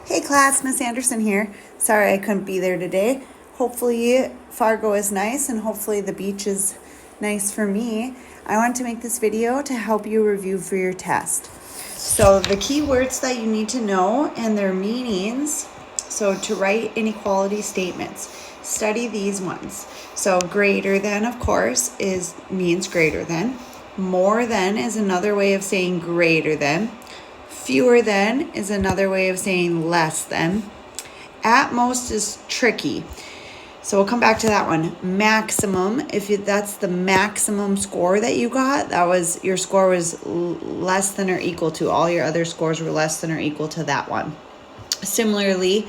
Hey class, Miss Anderson here. Sorry I couldn't be there today. Hopefully Fargo is nice and hopefully the beach is nice for me. I want to make this video to help you review for your test. So the key words that you need to know and their meanings. So to write inequality statements, study these ones. So greater than, of course, means greater than. More than is another way of saying greater than. Fewer than is another way of saying less than. At most is tricky. So we'll come back to that one. Maximum, that's the maximum score that you got, your score was less than or equal to. All your other scores were less than or equal to that one. Similarly,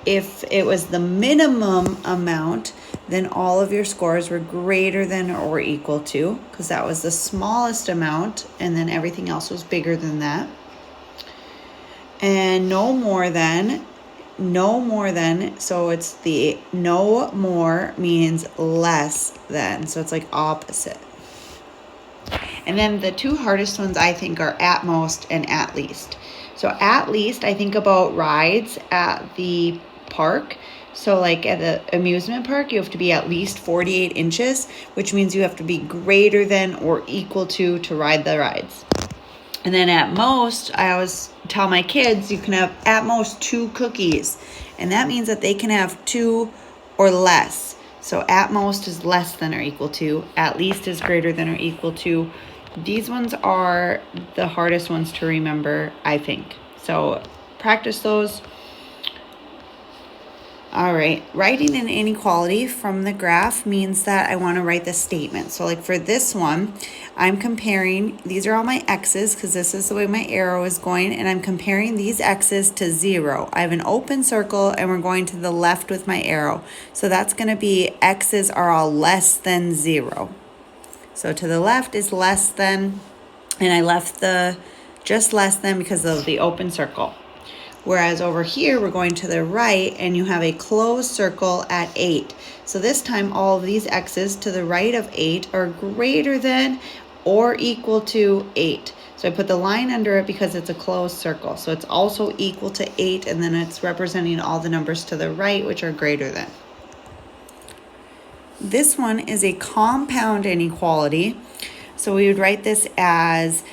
if it was the minimum amount, then all of your scores were greater than or equal to, because that was the smallest amount, and then everything else was bigger than that. And no more than, so it's the no more means less than, so it's like opposite. And then the two hardest ones I think are at most and at least. So at least, I think about rides at the park. So like at the amusement park, you have to be at least 48 inches, which means you have to be greater than or equal to ride the rides. And then at most, I always tell my kids, you can have at most 2 cookies. And that means that they can have 2 or less. So at most is less than or equal to. At least is greater than or equal to. These ones are the hardest ones to remember, I think. So practice those. All right, writing an inequality from the graph means that I want to write the statement. So like for this one, I'm comparing, these are all my x's because this is the way my arrow is going, and I'm comparing these x's to 0. I have an open circle and we're going to the left with my arrow. So that's going to be x's are all less than 0. So to the left is less than, and I left the just less than because of the open circle. Whereas over here, we're going to the right and you have a closed circle at 8. So this time, all of these x's to the right of 8 are greater than or equal to 8. So I put the line under it because it's a closed circle. So it's also equal to 8, and then it's representing all the numbers to the right, which are greater than. This one is a compound inequality. So we would write this as,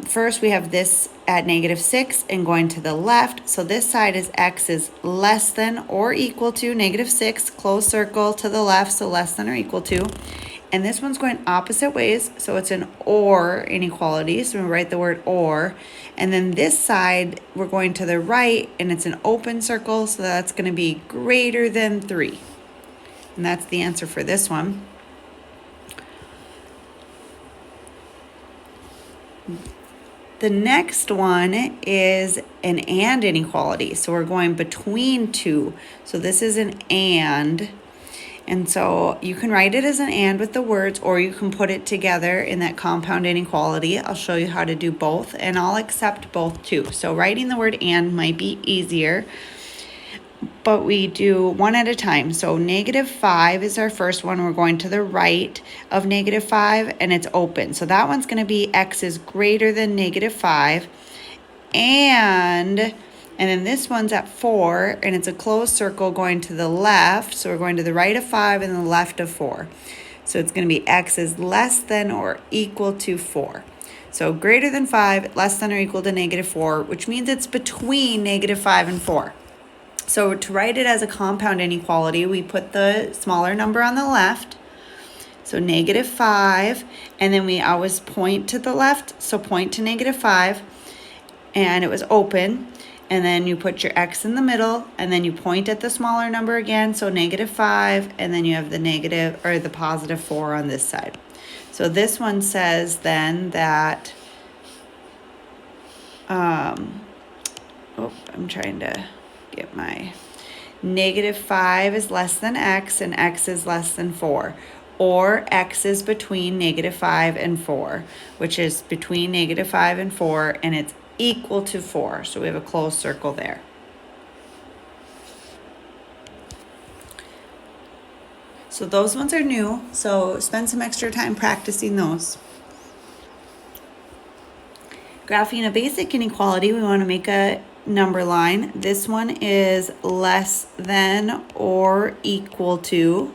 first we have this at -6 and going to the left. So this side is x is less than or equal to -6, closed circle to the left, so less than or equal to. And this one's going opposite ways, so it's an or inequality. So we write the word or. And then this side, we're going to the right, and it's an open circle, so that's going to be greater than 3. And that's the answer for this one. The next one is an and inequality. So we're going between 2. So this is an and. And so you can write it as an and with the words, or you can put it together in that compound inequality. I'll show you how to do both, and I'll accept both too. So writing the word and might be easier, but we do one at a time. So -5 is our first one. We're going to the right of -5, and it's open. So that one's going to be x is greater than -5. And then this one's at 4, and it's a closed circle going to the left. So we're going to the right of 5 and the left of 4. So it's going to be x is less than or equal to 4. So greater than 5, less than or equal to -4, which means it's between -5 and 4. So to write it as a compound inequality, we put the smaller number on the left, so -5, and then we always point to the left, so point to -5, and it was open, and then you put your x in the middle, and then you point at the smaller number again, so -5, and then you have the negative or the +4 on this side. So this one says then that, I'm trying to get my -5 is less than x and x is less than 4, or x is between -5 and 4, which is between -5 and 4, and it's equal to 4. So we have a closed circle there. So those ones are new, so spend some extra time practicing those. Graphing a basic inequality, we want to make a number line. This one is less than or equal to.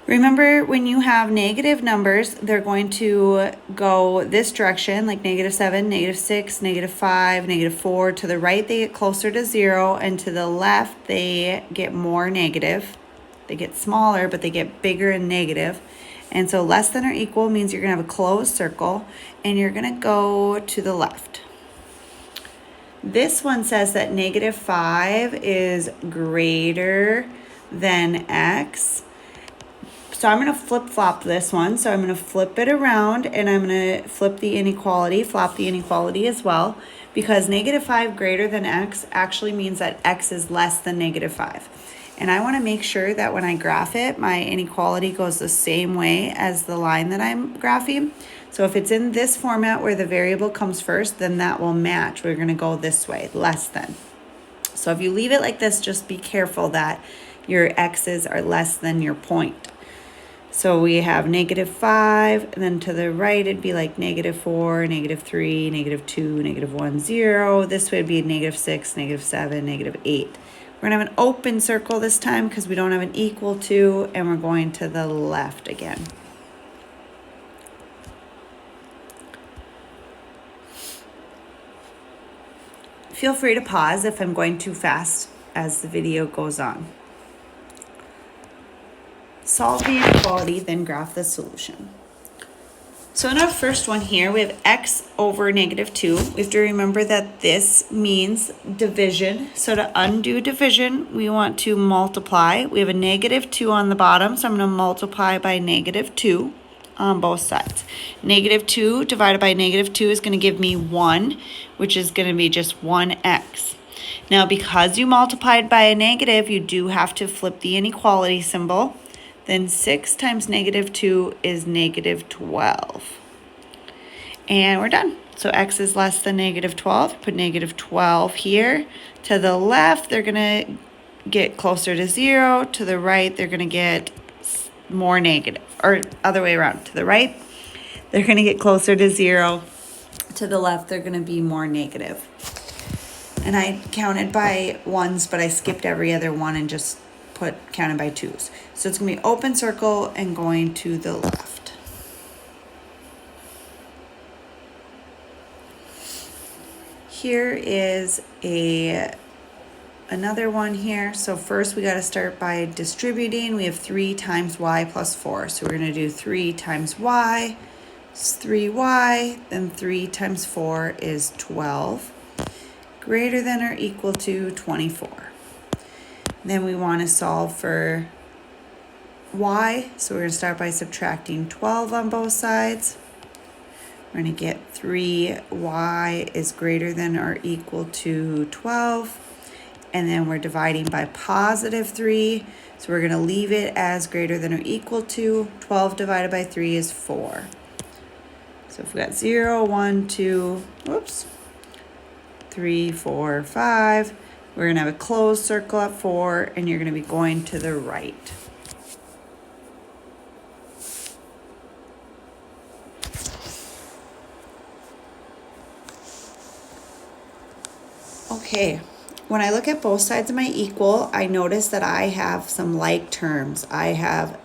Remember, when you have negative numbers, they're going to go this direction, like -7, -6, -5, -4. To the right, they get closer to 0, and to the left, they get more negative. They get smaller, but they get bigger and negative. And so less than or equal means you're going to have a closed circle, and you're going to go to the left. This one says that -5 is greater than x. So I'm going to flip-flop this one. So I'm going to flip it around, and I'm going to flip the inequality, flop the inequality as well, because -5 greater than x actually means that x is less than -5. And I want to make sure that when I graph it, my inequality goes the same way as the line that I'm graphing. So if it's in this format where the variable comes first, then that will match. We're going to go this way, less than. So if you leave it like this, just be careful that your x's are less than your point. So we have -5, and then to the right, it'd be like -4, -3, -2, -1, 0. This would be -6, -7, -8. We're going to have an open circle this time because we don't have an equal to, and we're going to the left again. Feel free to pause if I'm going too fast as the video goes on. Solve the inequality, then graph the solution. So in our first one here, we have x over -2. We have to remember that this means division. So to undo division, we want to multiply. We have a -2 on the bottom, so I'm going to multiply by -2 on both sides. -2 divided by -2 is going to give me 1, which is going to be just 1x. Now, because you multiplied by a negative, you do have to flip the inequality symbol. Then 6 times -2 is -12. And we're done. So x is less than -12. Put -12 here. To the left, they're going to get closer to 0. To the right, they're going to get more negative. Or other way around. To the right, they're going to get closer to 0. To the left, they're going to be more negative. And I counted by ones, but I skipped every other one and just counted by 2s. So it's going to be open circle and going to the left. Here is another one here. So first we got to start by distributing. We have 3 times y plus 4. So we're going to do 3 times y. It's 3y. Then 3 times 4 is 12. Greater than or equal to 24. Then we want to solve for y. So we're going to start by subtracting 12 on both sides. We're going to get 3y is greater than or equal to 12. And then we're dividing by +3. So we're going to leave it as greater than or equal to. 12 divided by 3 is 4. So if we got 0, 1, 2, 3, 4, 5. We're going to have a closed circle at 4, and you're going to be going to the right. Okay, when I look at both sides of my equal, I notice that I have some like terms. I have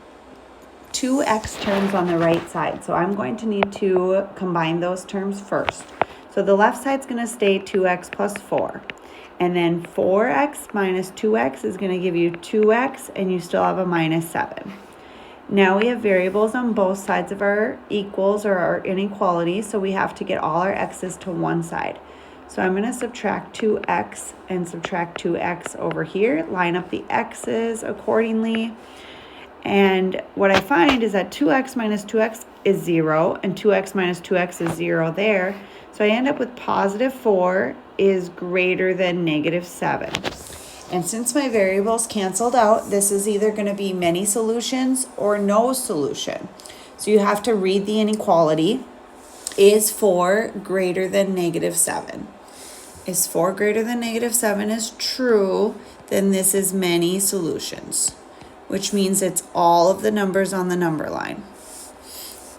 2x terms on the right side, so I'm going to need to combine those terms first. So the left side's going to stay 2x plus 4. And then 4x minus 2x is going to give you 2x, and you still have a -7. Now we have variables on both sides of our equals or our inequality, so we have to get all our x's to one side. So I'm going to subtract 2x and subtract 2x over here, line up the x's accordingly. And what I find is that 2x minus 2x is 0, and 2x minus 2x is 0 there. So I end up with +4 is greater than -7. And since my variables canceled out, this is either going to be many solutions or no solution. So you have to read the inequality. Is 4 greater than -7? Is 4 greater than -7 is true, then this is many solutions, which means it's all of the numbers on the number line.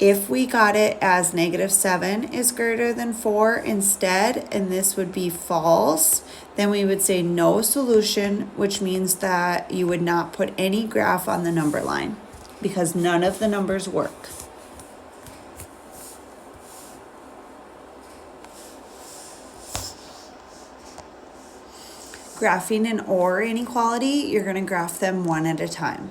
If we got it as -7 is greater than 4 instead, and this would be false, then we would say no solution, which means that you would not put any graph on the number line because none of the numbers work. Graphing an OR inequality, you're going to graph them one at a time.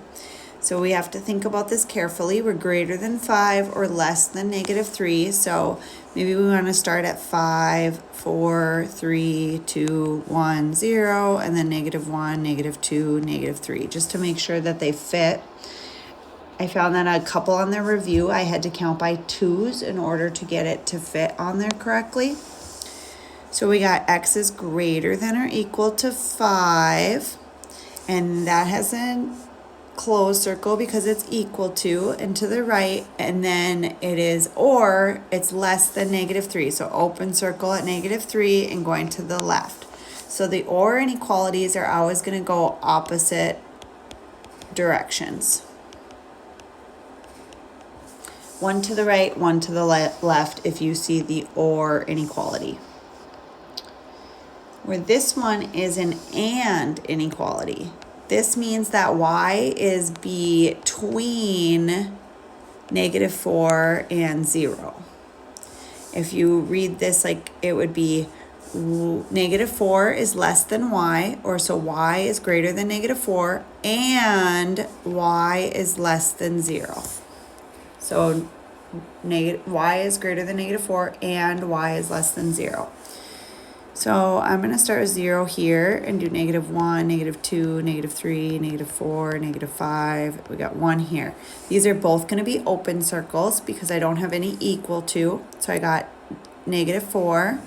So we have to think about this carefully. We're greater than 5 or less than -3. So maybe we want to start at 5, 4, 3, 2, 1, 0, and then -1, -2, -3, just to make sure that they fit. I found that a couple on their review, I had to count by 2s in order to get it to fit on there correctly. So we got x is greater than or equal to 5, and that has a closed circle because it's equal to, and to the right, and then it is, or it's less than -3. So open circle at -3 and going to the left. So the OR inequalities are always going to go opposite directions. One to the right, one to the left if you see the OR inequality. Where this one is an AND inequality. This means that y is between -4 and 0. If you read this like it would be -4 is less than y, or so y is greater than -4 and y is less than 0. So y is greater than -4 and y is less than 0. So I'm going to start with 0 here and do -1, -2, -3, -4, -5. We got 1 here. These are both going to be open circles because I don't have any equal to. So I got -4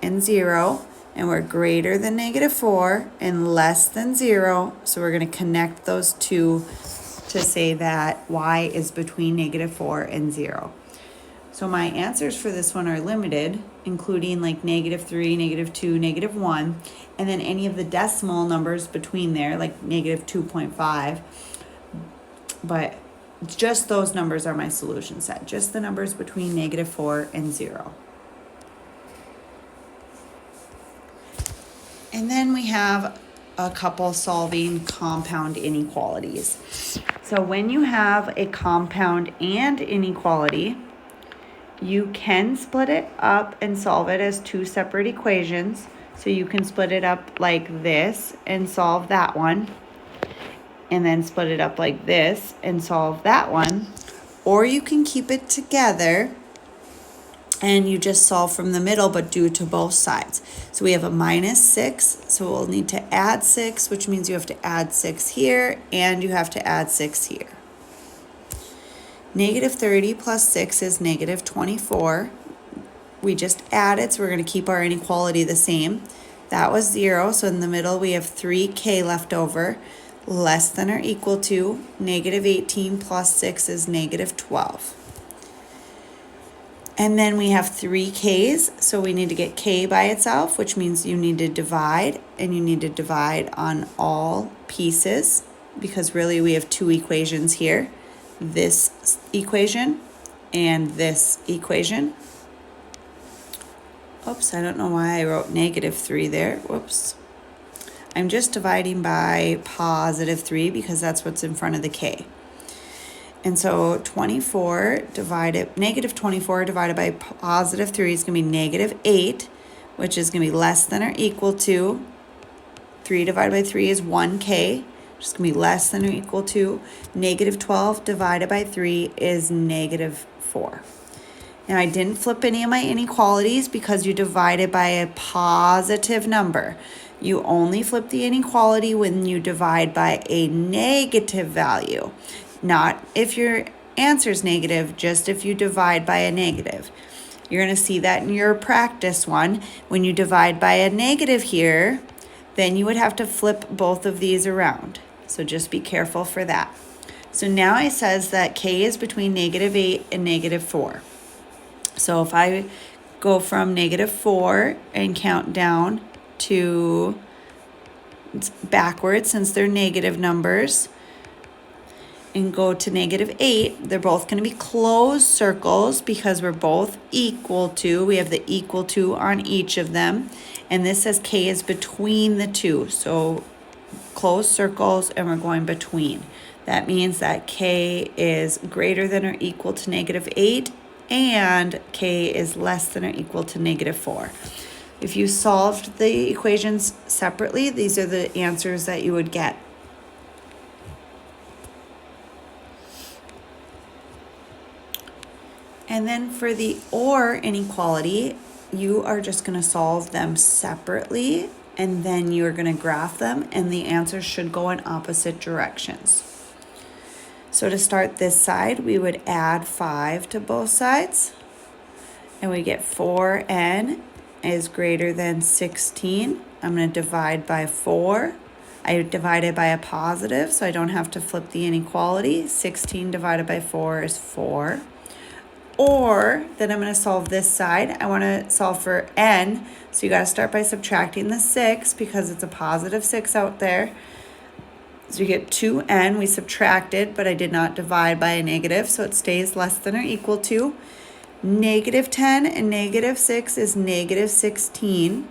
and 0, and we're greater than -4 and less than 0. So we're going to connect those two to say that y is between -4 and 0. So my answers for this one are limited, including like -3, -2, -1, and then any of the decimal numbers between there, like -2.5. But just those numbers are my solution set, just the numbers between -4 and 0. And then we have a couple solving compound inequalities. So when you have a compound and inequality, you can split it up and solve it as two separate equations. So you can split it up like this and solve that one, and then split it up like this and solve that one. Or you can keep it together and you just solve from the middle but do to both sides. So we have a -6, so we'll need to add 6, which means you have to add 6 here and you have to add 6 here. -30 plus 6 is -24. We just added, so we're going to keep our inequality the same. That was 0, so in the middle we have 3k left over, less than or equal to -18 plus 6 is -12. And then we have 3 k's, so we need to get k by itself, which means you need to divide, and you need to divide on all pieces, because really we have two equations here. This equation and this equation. Oops, I don't know why I wrote -3 there. Whoops. I'm just dividing by +3 because that's what's in front of the k. And so -24 divided by +3 is going to be -8, which is going to be less than or equal to 3 divided by 3 is 1k. Which is going to be less than or equal to -12 divided by 3 is -4. Now I didn't flip any of my inequalities because you divided by a positive number. You only flip the inequality when you divide by a negative value. Not if your answer is negative, just if you divide by a negative. You're going to see that in your practice one. When you divide by a negative here, then you would have to flip both of these around. So just be careful for that. So now it says that k is between -8 and -4. So if I go from -4 and count down to backwards, since they're negative numbers, and go to -8, they're both going to be closed circles because we're both equal to. We have the equal to on each of them. And this says K is between the two. So closed circles, and we're going between. That means that K is greater than or equal to -8 and K is less than or equal to -4. If you solved the equations separately, these are the answers that you would get. And then for the OR inequality, you are just going to solve them separately, and then you're going to graph them, and the answers should go in opposite directions. So to start this side, we would add 5 to both sides, and we get 4n is greater than 16. I'm going to divide by 4. I divided by a positive, so I don't have to flip the inequality. 16 divided by 4 is 4. Or then I'm going to solve this side. I want to solve for n, so you got to start by subtracting the 6 because it's a positive 6 out there. So you get 2n, we subtracted, but I did not divide by a negative, so it stays less than or equal to. -10 and -6 is -16.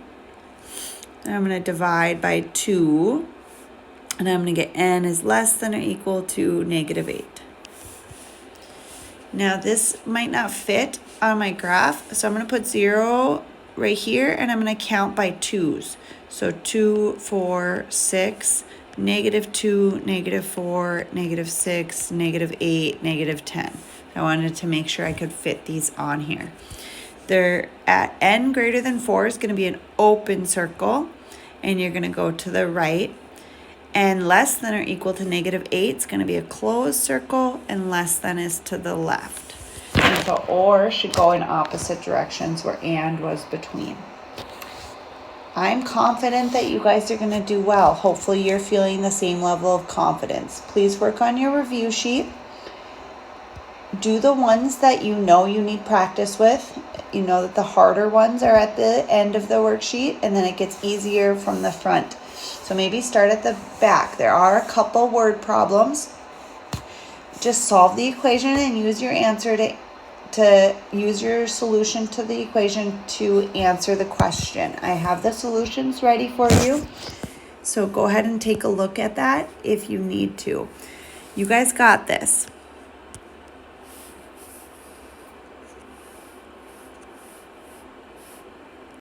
And I'm going to divide by 2, and I'm going to get n is less than or equal to -8. Now this might not fit on my graph, so I'm going to put 0 right here, and I'm going to count by 2s. So 2, 4, 6, -2, -4, -6, -8, -10. I wanted to make sure I could fit these on here. They're at n greater than 4 is going to be an open circle, and you're going to go to the right. And less than or equal to -8 is going to be a closed circle, and less than is to the left. And so OR should go in opposite directions where AND was between. I'm confident that you guys are going to do well. Hopefully you're feeling the same level of confidence. Please work on your review sheet. Do the ones that you know you need practice with. You know that the harder ones are at the end of the worksheet, and then it gets easier from the front. So maybe start at the back. There are a couple word problems. Just solve the equation and use your answer to use your solution to the equation to answer the question. I have the solutions ready for you. So go ahead and take a look at that if you need to. You guys got this.